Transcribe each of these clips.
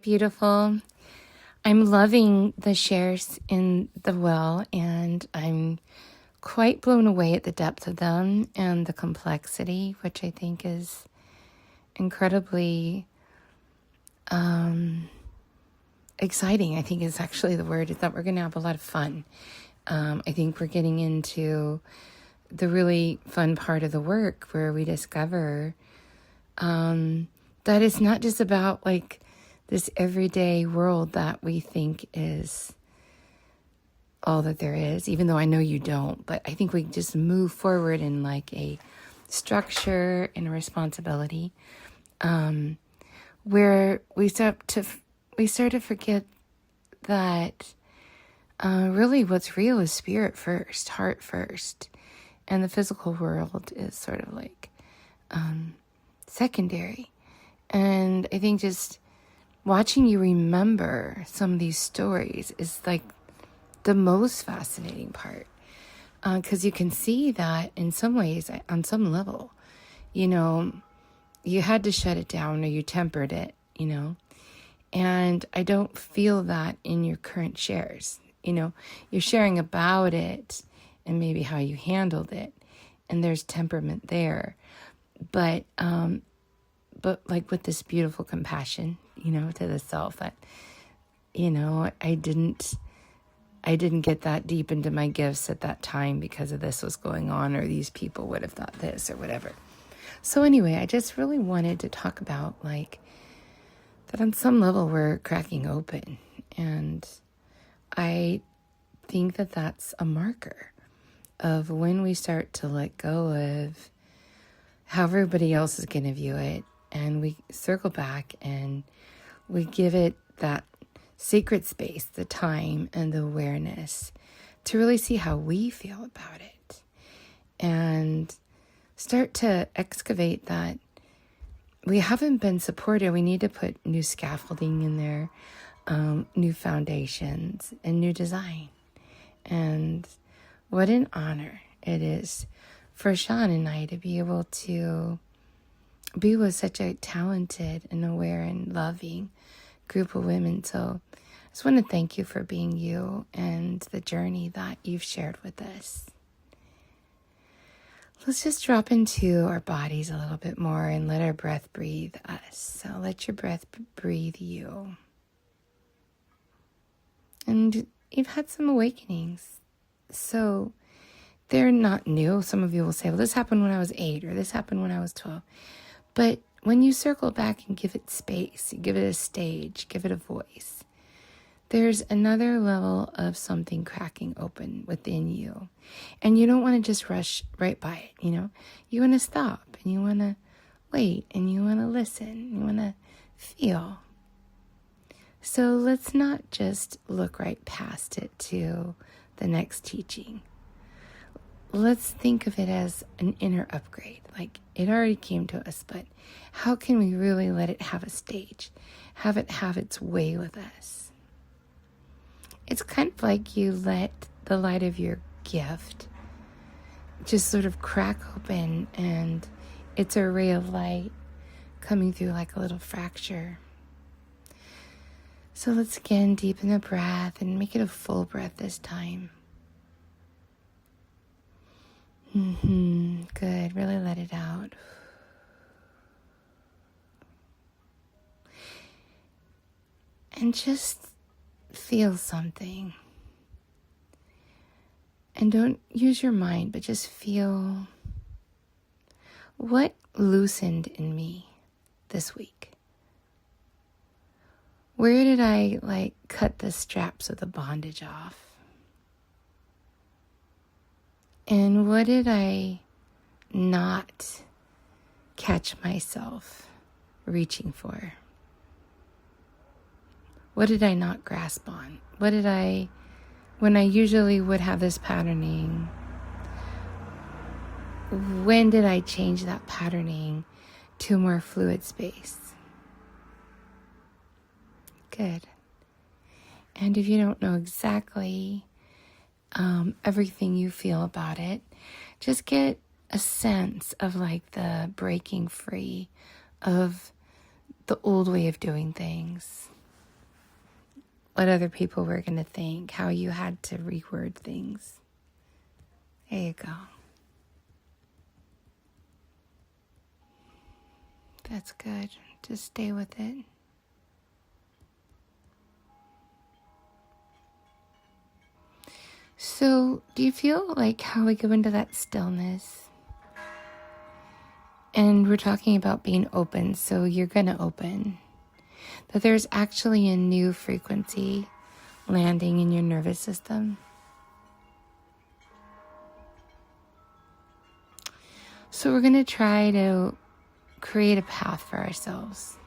Beautiful. I'm loving the shares in the well, and I'm quite blown away at the depth of them and the complexity, which I think is incredibly exciting. I think is actually the word. Is that we're going to have a lot of fun. I think we're getting into the really fun part of the work where we discover that it's not just about like this everyday world that we think is all that there is, even though I know you don't. But I think we just move forward in like a structure and a responsibility where we start to forget that really what's real is spirit first, heart first, and the physical world is sort of like secondary. And I think just watching you remember some of these stories is like the most fascinating part, because you can see that in some ways, on some level, you had to shut it down or you tempered it, and I don't feel that in your current shares. You're sharing about it and maybe how you handled it, and there's temperament there, but like with this beautiful compassion, to the self that, I didn't get that deep into my gifts at that time because of this was going on, or these people would have thought this or whatever. So anyway, I just really wanted to talk about like that on some level we're cracking open. And I think that that's a marker of when we start to let go of how everybody else is going to view it. And we circle back and we give it that sacred space, the time and the awareness to really see how we feel about it. And start to excavate that we haven't been supported. We need to put new scaffolding in there, new foundations, and new design. And what an honor it is for Sean and I to be able to be with such a talented and aware and loving group of women. So I just want to thank you for being you and the journey that you've shared with us. Let's just drop into our bodies a little bit more and let our breath breathe us. So let your breath breathe you. And you've had some awakenings. So they're not new. Some of you will say, well, this happened when I was 8 or this happened when I was 12. But when you circle back and give it space, you give it a stage, give it a voice, there's another level of something cracking open within you. And you don't want to just rush right by it, You want to stop and you want to wait and you want to listen. You want to feel. So let's not just look right past it to the next teaching. Let's think of it as an inner upgrade. Like it already came to us, but how can we really let it have a stage? Have it have its way with us? It's kind of like you let the light of your gift just sort of crack open, and it's a ray of light coming through like a little fracture. So let's again deepen the breath and make it a full breath this time. Good. Really let it out. And just feel something. And don't use your mind, but just feel what loosened in me this week. Where did I cut the straps of the bondage off? And what did I not catch myself reaching for? What did I not grasp on? When I usually would have this patterning, when did I change that patterning to a more fluid space? Good. And if you don't know exactly everything you feel about it, just get a sense of like the breaking free of the old way of doing things. what other people were going to think, how you had to reword things. There you go. That's good. Just stay with it. So, do you feel like how we go into that stillness? And we're talking about being open, so you're going to open. That there's actually a new frequency landing in your nervous system. So we're going to try to create a path for ourselves.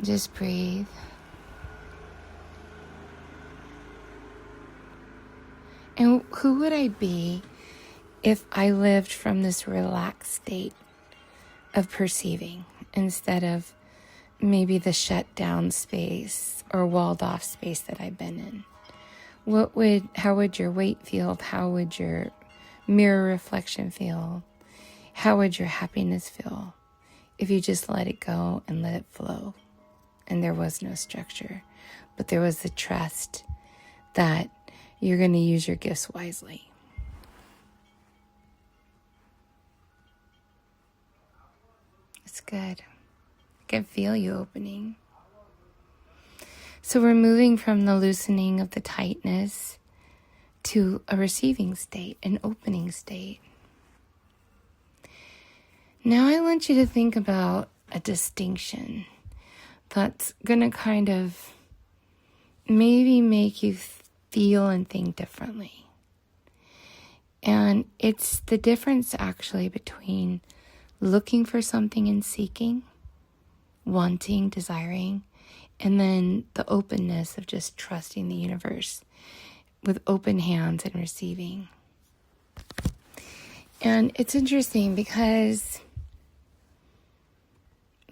Just breathe. And who would I be if I lived from this relaxed state of perceiving instead of maybe the shut down space or walled off space that I've been in? How would your weight feel? How would your mirror reflection feel? How would your happiness feel if you just let it go and let it flow? And there was no structure, but there was the trust that you're going to use your gifts wisely. It's good. I can feel you opening. So we're moving from the loosening of the tightness to a receiving state, an opening state. Now I want you to think about a distinction that's going to kind of maybe make you feel and think differently. And it's the difference actually between looking for something and seeking, wanting, desiring, and then the openness of just trusting the universe with open hands and receiving. And it's interesting because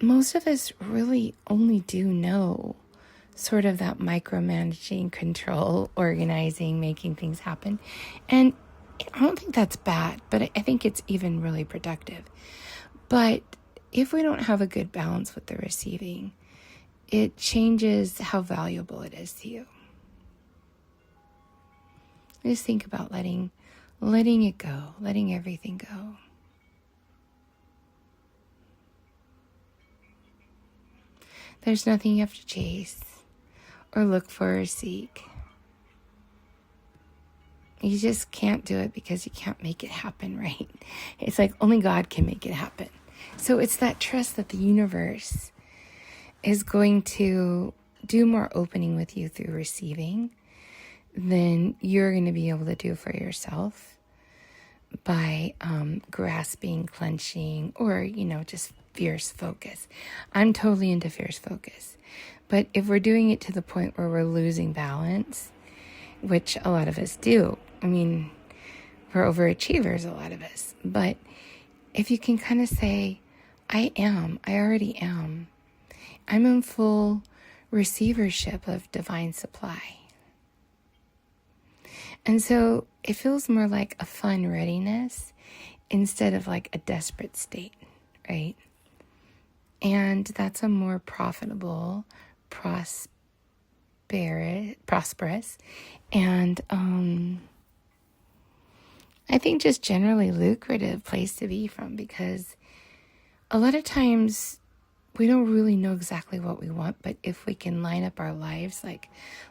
most of us really only do know sort of that micromanaging, control, organizing, making things happen. And I don't think that's bad, but I think it's even really productive. But if we don't have a good balance with the receiving, it changes how valuable it is to you. Just think about letting it go, letting everything go. There's nothing you have to chase or look for or seek. You just can't do it because you can't make it happen, right? It's like only God can make it happen. So it's that trust that the universe is going to do more opening with you through receiving than you're going to be able to do for yourself by grasping, clenching, or, just fierce focus. I'm totally into fierce focus. But if we're doing it to the point where we're losing balance, which a lot of us do, we're overachievers, a lot of us. But if you can kind of say, I already am. I'm in full receivership of divine supply. And so it feels more like a fun readiness instead of like a desperate state, right? And that's a more profitable, prosperous, and I think just generally lucrative place to be from, because a lot of times we don't really know exactly what we want, but if we can line up our lives, like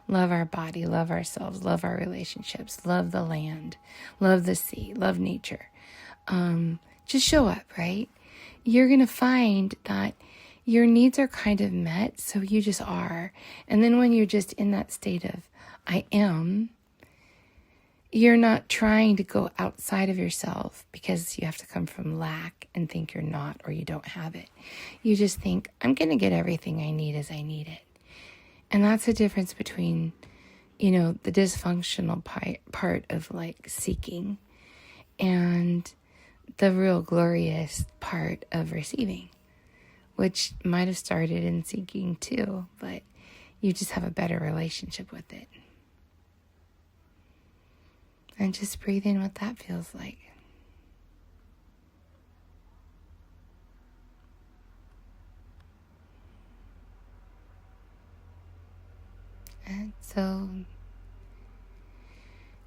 love our body, love ourselves, love our relationships, love the land, love the sea, love nature, just show up, right? You're going to find that your needs are kind of met, so you just are. And then when you're just in that state of, I am, you're not trying to go outside of yourself because you have to come from lack and think you're not or you don't have it. You just think, I'm going to get everything I need as I need it. And that's the difference between, the dysfunctional part of like seeking and the real glorious part of receiving, which might have started in seeking too, but you just have a better relationship with it. And just breathe in what that feels like. And so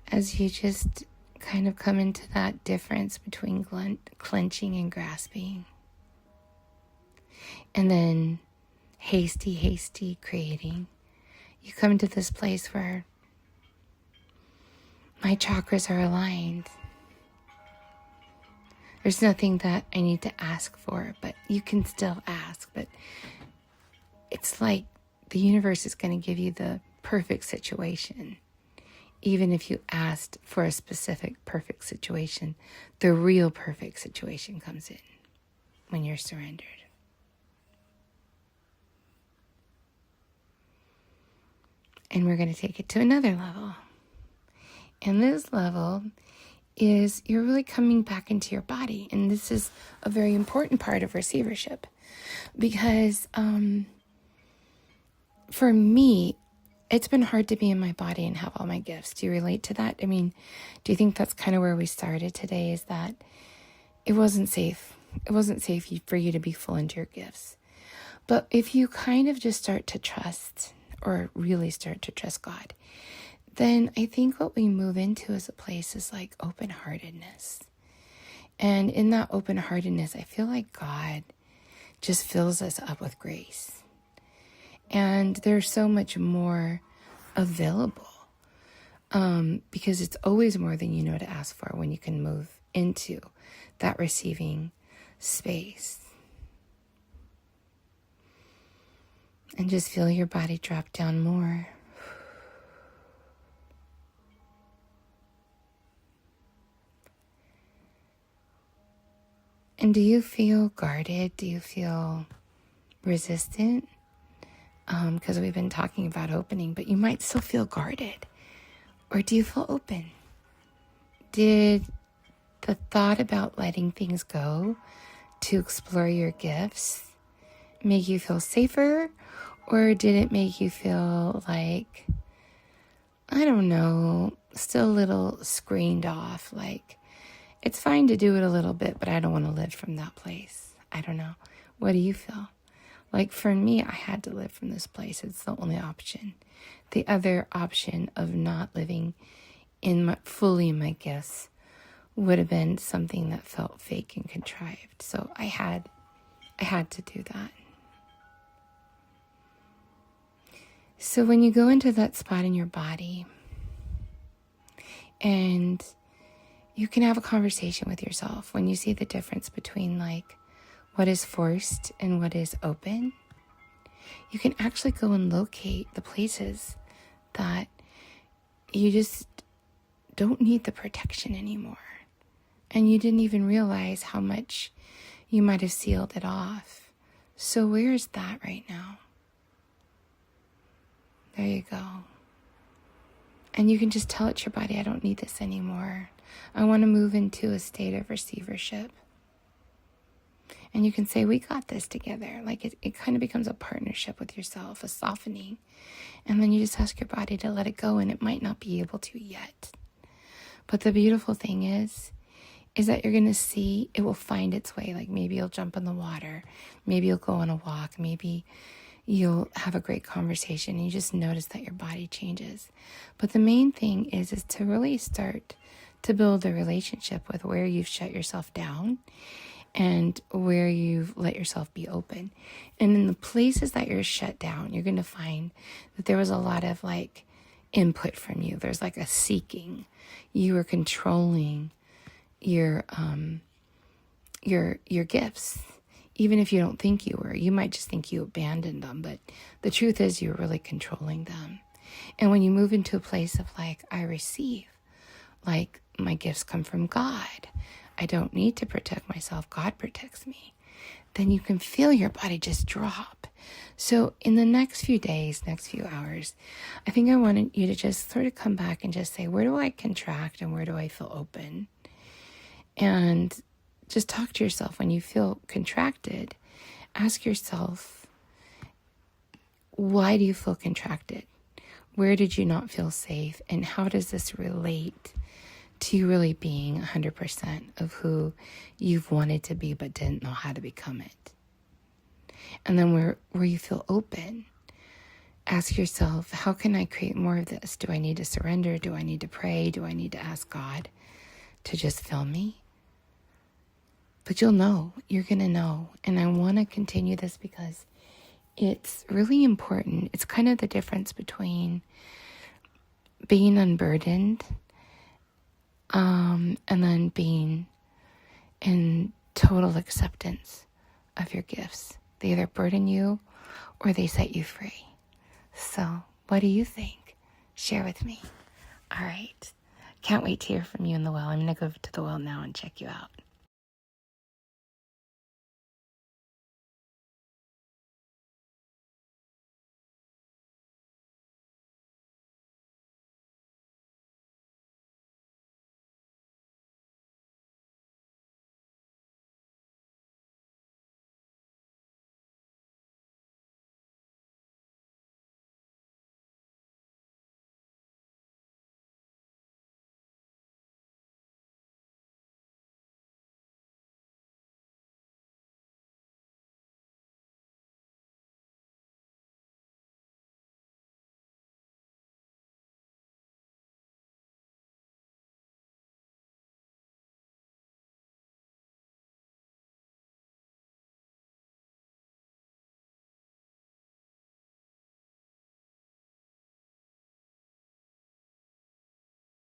as you just kind of come into that difference between clenching and grasping, and then hasty creating, you come to this place where my chakras are aligned. There's nothing that I need to ask for, but you can still ask. But it's like the universe is going to give you the perfect situation. Even if you asked for a specific perfect situation, the real perfect situation comes in when you're surrendered. And we're going to take it to another level. And this level is you're really coming back into your body. And this is a very important part of receivership. Because for me, it's been hard to be in my body and have all my gifts. Do you relate to that? I mean, do you think that's kind of where we started today, is that it wasn't safe? It wasn't safe for you to be full into your gifts. But if you kind of just start to trust, or really start to trust God, then I think what we move into as a place is like open-heartedness. And in that open-heartedness, I feel like God just fills us up with grace. And there's so much more available because it's always more than you know to ask for when you can move into that receiving space. And just feel your body drop down more. And do you feel guarded? Do you feel resistant? Because we've been talking about opening, but you might still feel guarded. Or do you feel open? Did the thought about letting things go to explore your gifts make you feel safer? Or did it make you feel like, I don't know, still a little screened off, like, it's fine to do it a little bit, but I don't want to live from that place. I don't know. What do you feel? Like for me, I had to live from this place. It's the only option. The other option of not living fully in my gifts would have been something that felt fake and contrived. So I had to do that. So when you go into that spot in your body, and you can have a conversation with yourself when you see the difference between like what is forced and what is open, you can actually go and locate the places that you just don't need the protection anymore. And you didn't even realize how much you might have sealed it off. So where's that right now? There you go. And you can just tell it to your body, I don't need this anymore. I want to move into a state of receivership. And you can say, we got this together. Like it kind of becomes a partnership with yourself, a softening. And then you just ask your body to let it go, and it might not be able to yet. But the beautiful thing is that you're going to see it will find its way. Like maybe you'll jump in the water. Maybe you'll go on a walk. Maybe you'll have a great conversation. And you just notice that your body changes. But the main thing is to really start to build a relationship with where you've shut yourself down and where you've let yourself be open. And in the places that you're shut down, you're going to find that there was a lot of like input from you. There's like a seeking. You were controlling your gifts. Even if you don't think you were, you might just think you abandoned them. But the truth is you're really controlling them. And when you move into a place of like, I receive, like my gifts come from God, I don't need to protect myself, God protects me, then you can feel your body just drop. So in the next few days, next few hours, I think I wanted you to just sort of come back and just say, where do I contract and where do I feel open? And just talk to yourself when you feel contracted. Ask yourself, why do you feel contracted? Where did you not feel safe? And how does this relate to you really being 100% of who you've wanted to be but didn't know how to become it? And then where you feel open, ask yourself, how can I create more of this? Do I need to surrender? Do I need to pray? Do I need to ask God to just fill me? But you'll know. You're going to know. And I want to continue this because it's really important. It's kind of the difference between being unburdened and then being in total acceptance of your gifts. They either burden you or they set you free. So what do you think? Share with me. All right. Can't wait to hear from you in the well. I'm going to go to the well now and check you out.